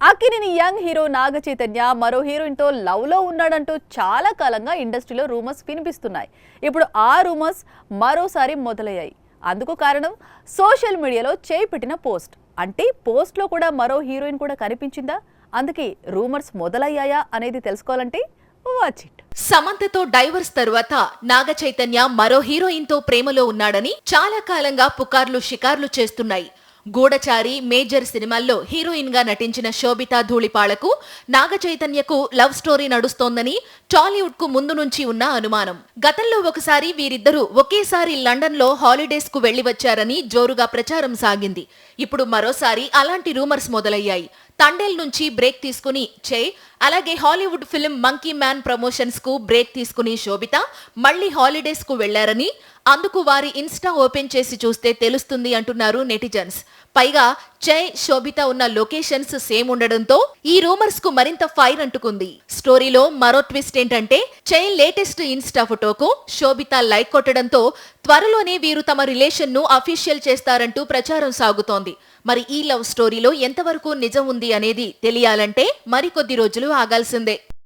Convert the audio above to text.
Akkineni young hero Naga Chaitanya మరో heroine తో love లో ఉన్నాడంటూ చాలా కాలంగా ఇండస్ట్రీలో రూమర్స్ వినిపిస్తున్నాయి. ఇప్పుడు ఆ రూమర్స్ మరోసారి మొదలయ్యాయి. అందుకు కారణం సోషల్ మీడియాలో చేయి పెట్టిన పోస్ట్. అంటే పోస్ట్ లో కూడా మరో హీరోయిన్ కూడా కనిపించిందా? అందుకే రూమర్స్ మొదలయ్యాయా అనేది తెలుసుకోవాలంటే వాచ్ ఇట్. సమంతతో డైవర్స్ తరువాత నాగ చైతన్య మరో హీరోయిన్ తో ప్రేమలో ఉన్నాడని చాలా కాలంగా పుకార్లు షికార్లు చేస్తున్నాయి. గూఢచారి, మేజర్ సినిమాల్లో హీరోయిన్ గా నటించిన శోభితా ధూళిపాళ్లకు నాగ చైతన్యకు లవ్ స్టోరీ నడుస్తోందని టాలీవుడ్ కు ముందు నుంచి ఉన్న అనుమానం. గతంలో ఒకసారి వీరిద్దరూ ఒకేసారి లండన్ లో హాలిడేస్ కు వెళ్లి వచ్చారని జోరుగా ప్రచారం సాగింది. ఇప్పుడు మరోసారి అలాంటి రూమర్స్ మొదలయ్యాయి. తండేల్ నుంచి బ్రేక్ తీసుకుని అలాగే Hollywood film monkey man promotions కు బ్రేక్ తీసుకుని శోభిత మళ్లీ హాలిడేస్ కు వెళ్లారని, అందుకు వారి ఇన్స్టా ఓపెన్ చేసి చూస్తే తెలుస్తుంది అంటున్నారు నెటిజన్స్. పైగా శోభిత ఉన్న లొకేషన్స్ సేమ్ ఉండడంతో ఈ రూమర్స్ కు మరింత ఫైర్ అంటుకుంది. స్టోరీలో మరో ట్విస్ట్ ఏంటంటే లేటెస్ట్ ఇన్స్టా ఫోటోకు శోభిత లైక్ కొట్టడంతో త్వరలోనే వీరు తమ రిలేషన్ ను అఫీషియల్ చేస్తారంటూ ప్రచారం సాగుతోంది. మరి ఈ లవ్ స్టోరీలో ఎంతవరకు నిజం ఉంది అనేది తెలియాలంటే మరికొద్ది రోజులు ఆగాల్సిందే.